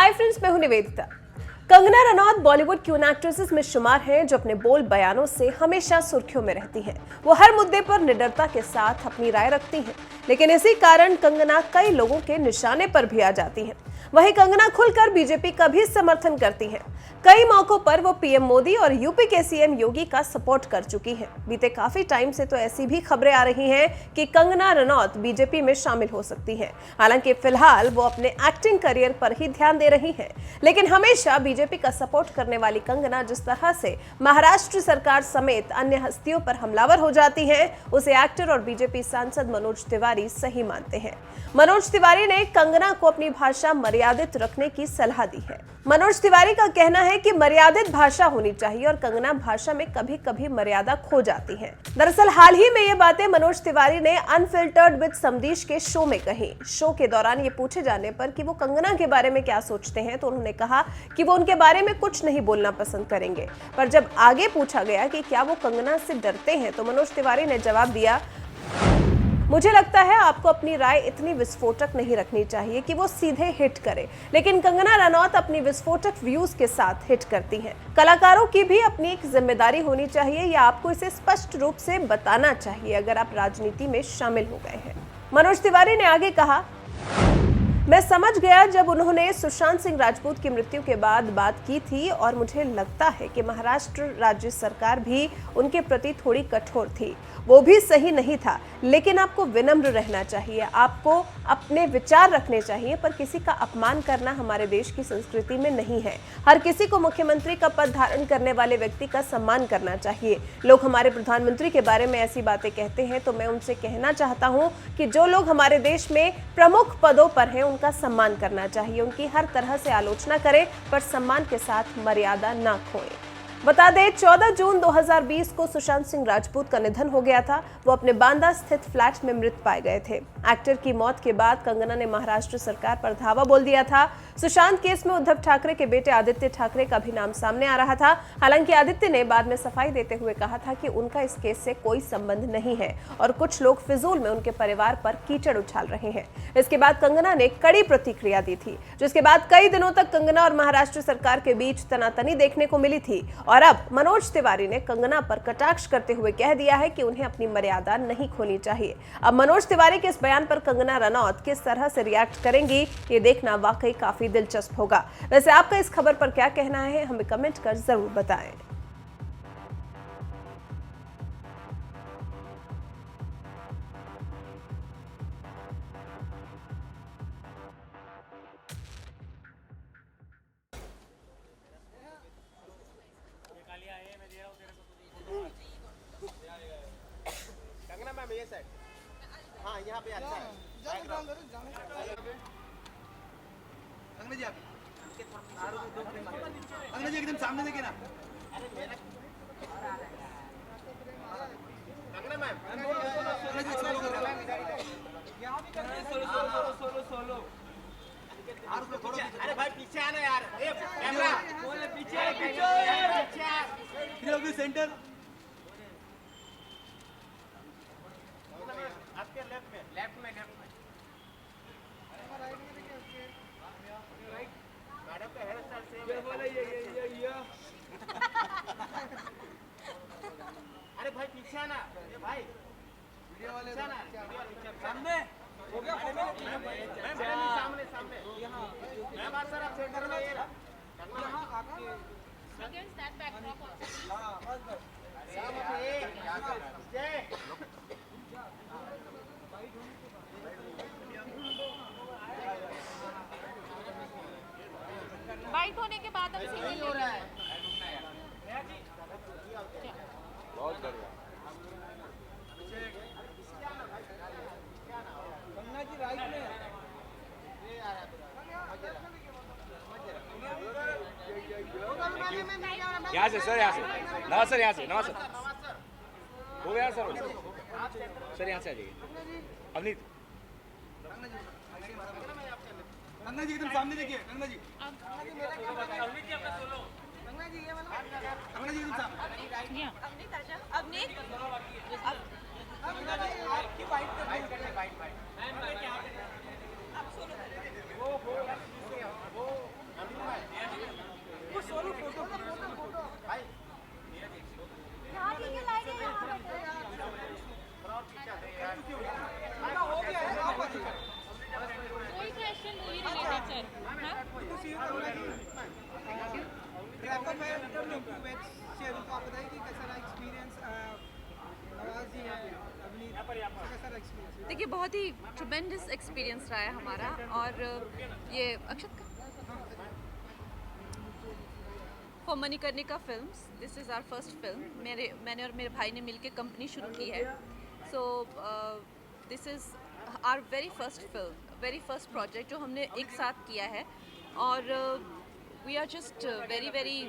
Hi friends, मैं हूं निवेदिता। कंगना रनौत बॉलीवुड की उन एक्ट्रेसेस में शुमार हैं जो अपने बोल बयानों से हमेशा सुर्खियों में रहती हैं। वो हर मुद्दे पर निडरता के साथ अपनी राय रखती हैं, लेकिन इसी कारण कंगना कई लोगों के निशाने पर भी आ जाती हैं। वहीं कंगना खुलकर बीजेपी का भी समर्थन करती हैं। कई मौकों पर वो पीएम मोदी और यूपी के सीएम योगी का सपोर्ट कर चुकी हैं। बीते काफी टाइम से तो ऐसी भी खबरें आ रही हैं कि कंगना रनौत बीजेपी में शामिल हो सकती हैं। हालांकि फिलहाल वो अपने एक्टिंग करियर पर ही ध्यान दे रही हैं, लेकिन हमेशा बीजेपी का सपोर्ट करने वाली कंगना जिस तरह से महाराष्ट्र सरकार समेत अन्य हस्तियों पर हमलावर हो जाती हैं, उसे एक्टर और बीजेपी सांसद मनोज तिवारी सही मानते हैं। मनोज तिवारी ने कंगना को अपनी भाषा मर्यादित रखने की सलाह दी है। मनोज तिवारी का कहना है कि मर्यादित भाषा होनी चाहिए और कंगना भाषा में कभी कभी मर्यादा खो जाती है। दरअसल हाल ही में ये बातें मनोज तिवारी ने अनफिल्टर्ड विद समदीश के शो में कही। शो के दौरान ये पूछे जाने पर कि वो कंगना के बारे में क्या सोचते हैं, तो उन्होंने कहा कि वो उनके बारे में कुछ नहीं बोलना पसंद करेंगे। पर जब आगे पूछा गया कि क्या वो कंगना से डरते हैं, तो मनोज तिवारी ने जवाब दिया, मुझे लगता है आपको अपनी राय इतनी विस्फोटक नहीं रखनी चाहिए कि वो सीधे हिट करे, लेकिन कंगना रनौत अपनी विस्फोटक व्यूज के साथ हिट करती हैं। कलाकारों की भी अपनी एक जिम्मेदारी होनी चाहिए या आपको इसे स्पष्ट रूप से बताना चाहिए अगर आप राजनीति में शामिल हो गए हैं। मनोज तिवारी ने आगे कहा, मैं समझ गया जब उन्होंने सुशांत सिंह राजपूत की मृत्यु के बाद बात की थी, और मुझे लगता है कि महाराष्ट्र राज्य सरकार भी उनके प्रति थोड़ी कठोर थी। वो भी सही नहीं था, लेकिन आपको विनम्र रहना चाहिए, आपको अपने विचार रखने चाहिए, पर किसी का अपमान करना हमारे देश की संस्कृति में नहीं है। हर किसी को मुख्यमंत्री का पद धारण करने वाले व्यक्ति का सम्मान करना चाहिए। लोग हमारे प्रधानमंत्री के बारे में ऐसी बातें कहते हैं, तो मैं उनसे कहना चाहता हूं कि जो लोग हमारे देश में प्रमुख पदों पर हैं उनका सम्मान करना चाहिए। उनकी हर तरह से आलोचना करें, पर सम्मान के साथ मर्यादा ना खोएं। बता दें, 14 जून 2020 को सुशांत सिंह राजपूत का निधन हो गया था। वो अपने बांदा स्थित फ्लैट में मृत पाए गए थे। एक्टर की मौत के बाद कंगना ने महाराष्ट्र सरकार पर धावा बोल दिया था। सुशांत केस में उद्धव ठाकरे के बेटे आदित्य ठाकरे का भी नाम सामने आ रहा था। हालांकि आदित्य ने बाद में सफाई देते हुए कहा था कि उनका इस केस से कोई संबंध नहीं है और कुछ लोग फिजूल में उनके परिवार पर कीचड़ उछाल रहे हैं। इसके बाद कंगना ने कड़ी प्रतिक्रिया दी थी, जिसके बाद कई दिनों तक कंगना और महाराष्ट्र सरकार के बीच तनातनी देखने को मिली थी। और अब मनोज तिवारी ने कंगना पर कटाक्ष करते हुए कह दिया है कि उन्हें अपनी मर्यादा नहीं खोनी चाहिए। अब मनोज तिवारी के इस बयान पर कंगना रनौत किस तरह से रिएक्ट करेंगी, ये देखना वाकई काफी दिलचस्प होगा। वैसे आपका इस खबर पर क्या कहना है, हमें कमेंट कर जरूर बताएं। कंगना मैम ये साइड, हाँ यहाँ पे अच्छा है। कंगना जी आप कंगना जी एकदम सामने देखिए ना। कंगना मैम कंगना जी सोलो अरे भाई पीछे आना यार, पीछे सेंटर आपके लेफ्ट में मैडम का हेयर स्टाइल सेम है। अरे भाई पीछे आना, ये भाई वीडियो वाले सामने हो गया। सामने सामने मैम आप सर आप सेंटर में ये यहां आके अगेंस्ट दैट बैकड्रॉप आल्सो। हां बस वाइट होने के बाद अब सीधे हो रहा है। बहुत बढ़िया। कंगना जी राइट में यहाँ से सर, यहाँ से नवा सर, यहाँ से नवा सर हो गया सर। सर यहाँ से आ जाइए। अवनीत कंगना जी एकदम सामने देखिए। कंगना जी कंगना जी एकदम सामने। अवनीत आपकी वाइट देखिए बहुत ही ट्रिमेंडस एक्सपीरियंस रहा है हमारा और ये अक्षत का for Manikarnika films, this is our first film. मैंने और मेरे भाई ने मिलकर कंपनी शुरू की है। So this is our very first film, very first project जो हमने एक साथ किया है और we are just very very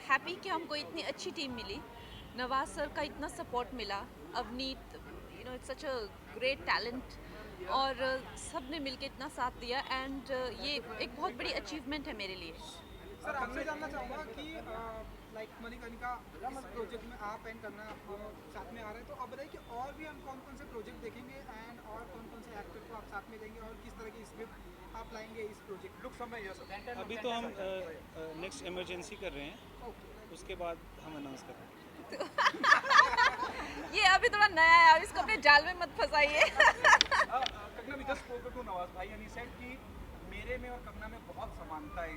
happy कि हमको इतनी अच्छी टीम मिली। नवाज सर का इतना सपोर्ट मिला, Avneet you know it's such a great talent और सब ने मिलके इतना साथ दिया एंड ये एक बहुत बड़ी अचीवमेंट है मेरे लिए। सर आपसे जानना चाहूँगा कि लाइक मणिकर्णिका इस प्रोजेक्ट में आप एंड करना साथ में आ रहे हैं, तो आप बताइए कि और भी हम कौन कौन से प्रोजेक्ट देखेंगे एंड और कौन कौन से एक्टर को आप साथ में देंगे और किस तरह की स्क्रिप्ट आप लाएंगे इस प्रोजेक्ट लुक समय। अभी तो हम नेक्स्ट इमरजेंसी कर रहे हैं, उसके बाद हम अनाउंस कर रहे हैं। ये अभी थोड़ा नया है, अब इसको अपने जाल में मत फंसाइए। Kangana we just spoke to Nawaz भाई and he said कि मेरे में और कंगना में बहुत समानता है,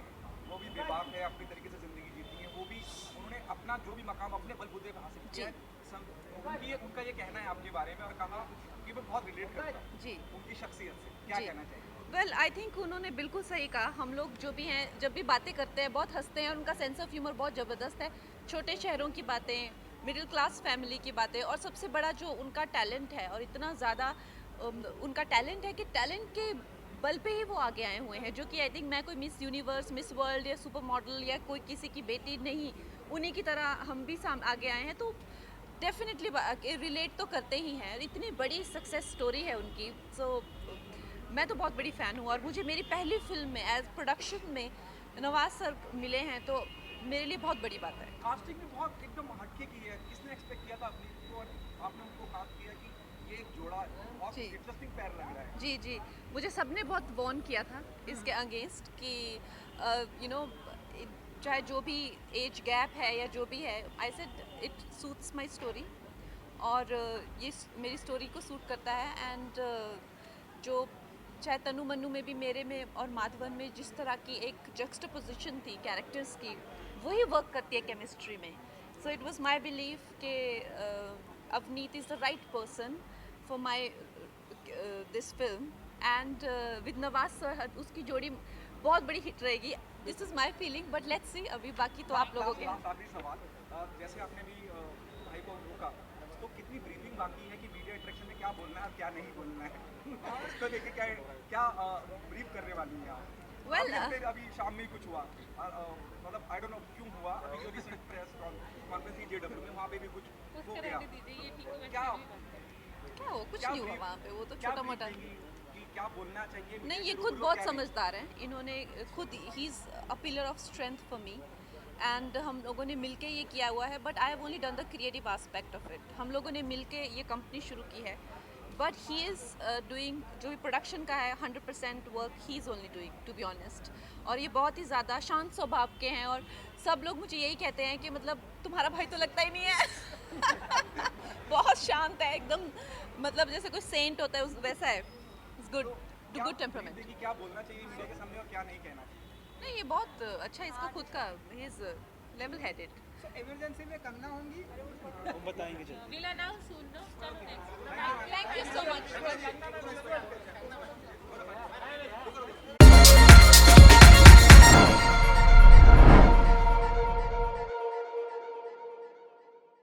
वो भी बेबाक है, अपनी तरीके से जिंदगी जीती है, वो भी उन्होंने अपना जो भी मकाम अपने बलबूते पे हासिल किया है। उनका ये कहना है आपके बारे में और कहा कि मैं बहुत रिलेट करता हूँ जी उनकी शख्सियत से, क्या कहना चाहिए? वेल आई थिंक उन्होंने बिल्कुल सही कहा। हम लोग जो भी हैं जब भी बातें करते हैं बहुत हंसते हैं और उनका सेंस ऑफ ह्यूमर बहुत ज़बरदस्त है। छोटे शहरों की बातें, मिडिल क्लास फैमिली की बातें और सबसे बड़ा जो उनका टैलेंट है और इतना ज़्यादा उनका टैलेंट है कि टैलेंट के बल पे ही वो आगे आए हुए हैं, जो कि आई थिंक मैं कोई मिस यूनिवर्स, मिस वर्ल्ड या सुपर मॉडल या कोई किसी की बेटी नहीं, उन्हीं की तरह हम भी आगे आए हैं। तो डेफिनेटली रिलेट तो करते ही हैं, इतनी बड़ी सक्सेस स्टोरी है उनकी। सो मैं तो बहुत बड़ी फ़ैन हूँ और मुझे मेरी पहली फिल्म में एज प्रोडक्शन में नवाज सर मिले हैं तो मेरे लिए बहुत बड़ी बात है। कास्टिंग में बहुत एकदम हटके की है, किसने एक्सपेक्ट किया था अपनी को और आपने उनको कास्ट किया कि ये एक जोड़ा बहुत जी। इंटरेस्टिंग पैर लग रहा है। जी जी, मुझे सबने बहुत वॉर्न किया था इसके अगेंस्ट कि यू नो चाहे जो भी एज गैप है या जो भी है, I said it suits my story और ये मेरी स्टोरी को सूट करता है एंड जो चाहे तनु मन्नू में भी मेरे में और माधवन में जिस तरह की एक जक्सटापोजिशन थी कैरेक्टर्स की, वही वर्क करती है केमिस्ट्री में। So it was my belief कि Avneet is the right person for my this film and with Nawaz sir उसकी जोड़ी बहुत बड़ी हिट रहेगी। This is my feeling but let's see, अभी बाकी तो आप लोगों के हैं। आखिरी सवाल, जैसे आपने भी भाई को रोका, तो कितनी ब्रीफिंग बाकी है कि मीडिया इंटरेक्शन में क्या बोलना है और क्या नहीं बोलना है? इसको लेके क्या ब्रीफ करने वाली हैं आप? Well, अभी शाम में ही कुछ हुआ, मतलब आई डोंट नो क्यों हुआ, अभी जो रिसेंट प्रेस कॉन्फ्रेंस थी जेडब्ल्यू में, वहाँ पे भी कुछ हो गया। क्या क्या हो, कुछ नहीं हुआ वहाँ पे, वो तो छोटा मोटा। क्या बोलना चाहिए? नहीं, ये खुद बहुत समझदार हैं, इन्होंने खुद he is a pillar of strength for me and हम लोगों ने मिलके ये किया हुआ है। But I have only done the creative aspect of it. हम लोगों ने मिलके ये कंपनी शुरू की है बट ही इज़ डूइंग जो भी प्रोडक्शन का है 100% वर्क ही is only doing, to be honest. और ये बहुत ही ज़्यादा शांत स्वभाव के हैं और सब लोग मुझे यही कहते हैं कि मतलब तुम्हारा भाई तो लगता ही नहीं है। बहुत शांत है एकदम, मतलब जैसे कोई सेंट होता है उस वैसा है। It's good, good temperament. क्या बोलना चाहिए मीडिया के सामने और क्या नहीं कहना चाहिए? नहीं, ये बहुत अच्छा इसका खुद का, he is level headed. So emergency में कंगना होंगी? हम बताएंगे जल्दी। We'll announce soon, no? Thank you so much.